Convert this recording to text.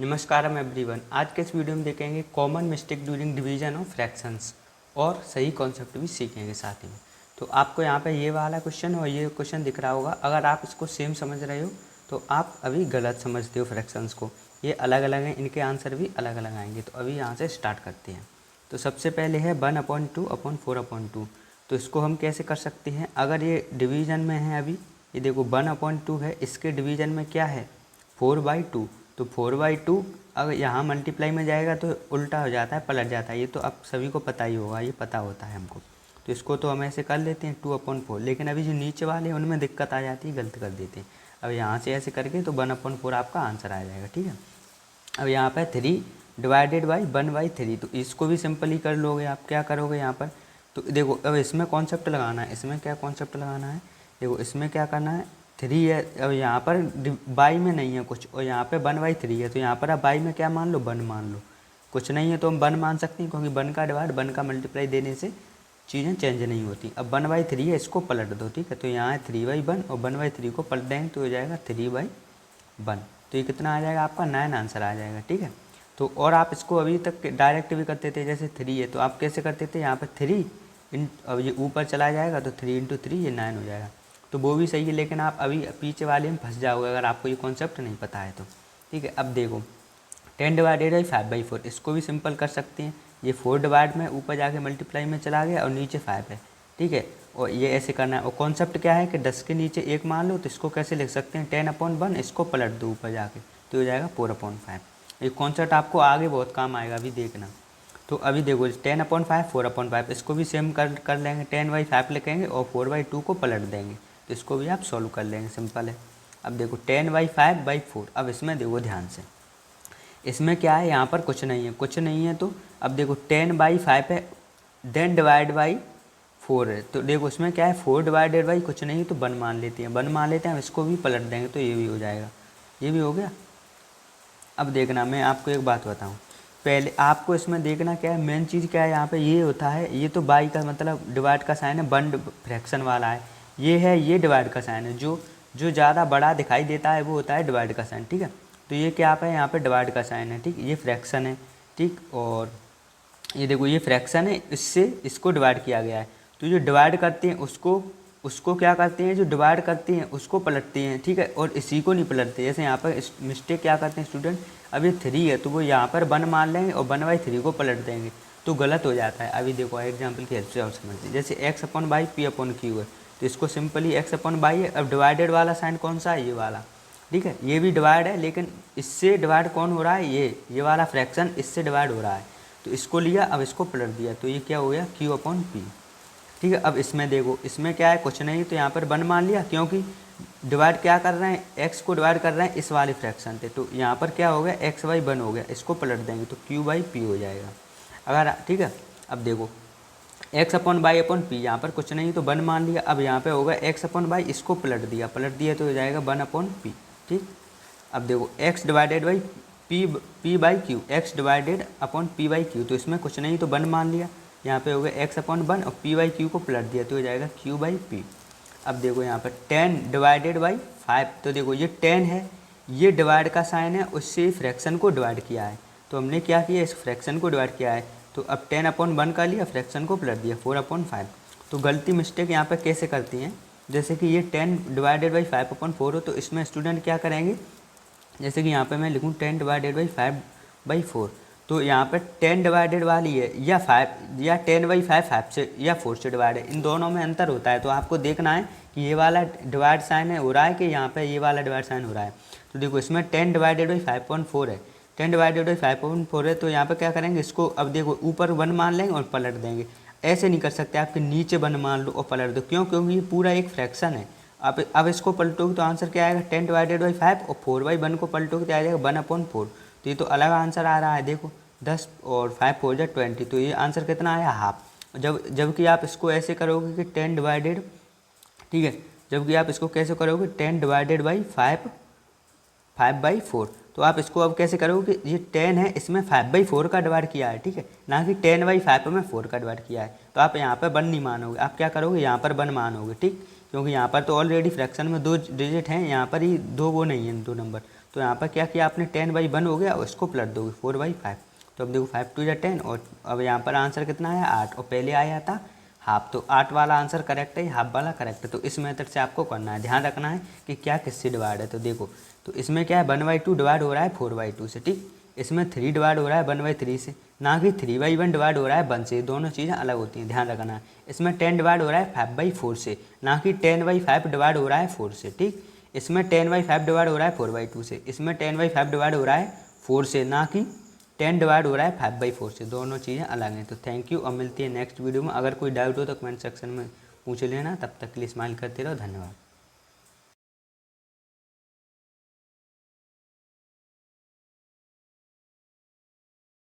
नमस्कारम everyone. आज के इस वीडियो में देखेंगे common mistake during division of fractions और सही कॉन्सेप्ट भी सीखेंगे साथ ही में। तो आपको यहाँ पे ये वाला क्वेश्चन और ये क्वेश्चन दिख रहा होगा। अगर आप इसको सेम समझ रहे हो तो आप अभी गलत समझते हो फ्रैक्शंस को। ये अलग अलग हैं, इनके आंसर भी अलग अलग आएंगे। तो अभी यहाँ से स्टार्ट करते हैं। तो सबसे पहले है 1/2/4/2। तो इसको हम कैसे कर सकते हैं? अगर ये डिवीज़न में है, अभी ये देखो 1/2 है, इसके डिवीज़न में क्या है 4/2। तो 4/2 अगर यहाँ मल्टीप्लाई में जाएगा तो उल्टा हो जाता है, पलट जाता है। ये तो आप सभी को पता ही होगा, ये पता होता है हमको। तो इसको तो हम ऐसे कर लेते हैं 2/4। लेकिन अभी जो नीचे वाले हैं उनमें दिक्कत आ जाती है, गलत कर देते हैं। अब यहाँ से ऐसे करके तो 1/4 आपका आंसर आ जाएगा। ठीक है। अब यहाँ पर 3/1/3। तो इसको भी सिंपली कर लोगे। आप क्या करोगे यहाँ पर? तो देखो अब इसमें कॉन्सेप्ट लगाना है। इसमें क्या कॉन्सेप्ट लगाना है? देखो इसमें क्या करना है, 3 है। अब यहाँ पर बाई में नहीं है कुछ, और यहाँ पे 1/3 है। तो यहाँ पर आप बाई में क्या मान लो, 1 मान लो। कुछ नहीं है तो हम 1 मान सकते हैं, क्योंकि 1 का डिवाइड 1 का मल्टीप्लाई देने से चीज़ें चेंज नहीं होती। अब 1/3 है, इसको पलट दो। ठीक है। तो यहाँ है 3/1 और 1/3 को पलट देंगे तो हो जाएगा 3/1। तो ये कितना आ जाएगा आपका? 9 आंसर आ जाएगा। ठीक है। तो और आप इसको अभी तक डायरेक्ट भी करते थे, जैसे 3 है तो आप कैसे करते थे, यहाँ पर 3 अब ये ऊपर चला जाएगा तो 3 × 3 ये 9 हो जाएगा। तो वो भी सही है, लेकिन आप अभी पीछे वाले में फंस जाओगे अगर आपको ये कॉन्सेप्ट नहीं पता है तो। ठीक है। अब देखो 10/5/4, इसको भी सिंपल कर सकते हैं। ये 4 डिवाइड में ऊपर जाके मल्टीप्लाई में चला गया और नीचे 5 है। ठीक है। और ये ऐसे करना है। और कॉन्सेप्ट क्या है कि 10 के नीचे 1 मान लो, तो इसको कैसे लिख सकते हैं, 10/1, इसको पलट दो ऊपर जाके तो हो जाएगा 4/5। ये कॉन्सेप्ट आपको आगे बहुत काम आएगा, अभी देखना। तो अभी देखो 10/5 4/5, इसको भी सेम कर लेंगे। 10/5 लिखेंगे और 4/2 को पलट देंगे, तो इसको भी आप सॉल्व कर लेंगे, सिंपल है। अब देखो 10/5/4। अब इसमें देखो ध्यान से, इसमें क्या है, यहाँ पर कुछ नहीं है, कुछ नहीं है। तो अब देखो 10/5 है, देन डिवाइड बाई 4 है। तो देखो इसमें क्या है, 4 डिवाइडेड बाई कुछ नहीं तो 1 मान लेते हैं, 1 मान लेते हैं। हम इसको भी पलट देंगे तो ये भी हो जाएगा, ये भी हो गया। अब देखना, मैं आपको एक बात बताऊँ, पहले आपको इसमें देखना क्या है, मेन चीज़ क्या है यहाँ पे, ये होता है, ये तो बाई का मतलब डिवाइड का साइन है, 1 फ्रैक्शन वाला है। ये है, ये डिवाइड का साइन है। जो ज़्यादा बड़ा दिखाई देता है वो होता है डिवाइड का साइन। ठीक है। तो ये क्या है, यहाँ पे डिवाइड का साइन है। ठीक, ये फ्रैक्शन है। ठीक, और ये देखो ये फ्रैक्शन है, इससे इसको डिवाइड किया गया है। तो जो डिवाइड करते हैं उसको क्या करते हैं, जो डिवाइड करते हैं उसको पलटते हैं। ठीक है। और इसी को नहीं पलटते। जैसे यहाँ पर मिस्टेक क्या करते हैं स्टूडेंट, अब ये 3 है तो वो यहाँ पर 1 मान लेंगे और 1/3 को पलट देंगे, तो गलत हो जाता है। अभी देखो एग्जाम्पल की हेल्प से और समझते, जैसे x/p/q है, तो इसको सिंपली x/y है। अब डिवाइडेड वाला साइन कौन सा है, ये वाला। ठीक है। ये भी डिवाइड है, लेकिन इससे डिवाइड कौन हो रहा है, ये वाला फ्रैक्शन इससे डिवाइड हो रहा है। तो इसको लिया, अब इसको पलट दिया, तो ये क्या हो गया, q/p। ठीक है। अब इसमें देखो, इसमें क्या है, कुछ नहीं, तो यहाँ पर 1 मान लिया, क्योंकि डिवाइड क्या कर रहे हैं, x को डिवाइड कर रहे हैं इस वाले फ्रैक्शन से। तो यहाँ पर क्या हो गया, x/1 हो गया, इसको पलट देंगे तो q/p हो जाएगा। अगर ठीक है। अब देखो x/y/p, यहाँ पर कुछ नहीं तो 1 मान लिया। अब यहाँ पे होगा x/y, इसको पलट दिया तो हो जाएगा 1/p। ठीक। अब देखो x divided by p/q, x divided upon p/q, तो इसमें कुछ नहीं तो 1 मान लिया। यहाँ पे हो गया x/1 और p/q को पलट दिया तो हो जाएगा q/p। अब देखो यहाँ पर 10 डिवाइडेड बाई 5, तो देखो ये 10 है, ये डिवाइड का साइन है, उससे फ्रैक्शन को डिवाइड किया है। तो हमने क्या किया, इस फ्रैक्शन को डिवाइड किया है। तो अब 10/1 का लिया, फ्रैक्शन को पलट दिया 4/5। तो गलती मिस्टेक यहाँ पर कैसे करती हैं, जैसे कि ये 10 डिवाइडेड बाई 5/4 हो, तो इसमें स्टूडेंट क्या करेंगे, जैसे कि यहाँ पे मैं लिखूँ 10 डिवाइडेड बाई 5/4, तो यहाँ पर 10 डिवाइडेड वाली है या 5 या 10/5 5 से या 4 से डिवाइड है, इन दोनों में अंतर होता है। तो आपको देखना है कि ये वाला डिवाइड साइन है हो रहा है कि यहाँ पे ये वाला डिवाइड साइन हो रहा है। तो देखो इसमें 10 डिवाइडेड बाई 5/4 है, 10 डिवाइडेड बाई 5/4 है। तो यहाँ पर क्या करेंगे, इसको अब देखो ऊपर 1 मान लेंगे और पलट देंगे। ऐसे नहीं कर सकते आपके नीचे 1 मान लो और पलट दो, क्यों, क्योंकि ये पूरा एक फ्रैक्शन है। अब इसको पलटोगे तो आंसर क्या आएगा, 10 डिवाइडेड बाई 5 और 4/1 को पलटोगे तो आ जाएगा 1/4। तो ये तो अलग आंसर आ रहा है। देखो 10 और 5 4 जा 20, तो ये आंसर कितना आया, हाफ। जबकि आप इसको ऐसे करोगे कि 10 डिवाइडेड, ठीक है, जबकि आप इसको कैसे करोगे 10 डिवाइडेड बाई 5/4। तो आप इसको अब कैसे करोगे कि ये 10 है, इसमें 5/4 का डिवाइड किया है। ठीक है, ना कि 10/5 में 4 का डिवाइड किया है। तो आप यहाँ पर 1 नहीं मानोगे, आप क्या करोगे, यहाँ पर 1 मानोगे। ठीक, क्योंकि यहाँ पर तो ऑलरेडी फ्रैक्शन में 2 डिजिट हैं, यहाँ पर ही 2 वो नहीं है, 2 नंबर। तो यहाँ पर क्या किया आपने 10/1 हो गया और इसको पलट दोगे 4/5। तो अब देखो 5 2 10 और अब यहाँ पर आंसर कितना आया 8 और पहले आया था हाफ। तो 8 वाला आंसर करेक्ट है, हाफ वाला करेक्ट है। तो इस मेथड से आपको करना है, ध्यान रखना है कि क्या किससे डिवाइड है। तो देखो तो इसमें क्या है 1/2 डिवाइड हो रहा है 4/2 से, ठीक। इसमें 3 डिवाइड हो रहा है 1/3 से, ना कि 3/1 डिवाइड हो रहा है 1 से। दोनों चीज़ें अलग होती हैं, ध्यान रखना है। इसमें 10 डिवाइड हो रहा है 5/4 से, ना कि 10/5 डिवाइड हो रहा है 4 से, ठीक। इसमें 10/5 डिवाइड हो रहा है 4/2 से, इसमें 10/5 डिवाइड हो रहा है 4 से, ना कि 10 डिवाइड हो रहा है 5/4 से। दोनों चीज़ें अलग हैं। तो थैंक यू और मिलती है नेक्स्ट वीडियो में। अगर कोई डाउट हो तो कमेंट सेक्शन में पूछ लेना। तब तक के लिए स्माइल करते रहो, धन्यवाद।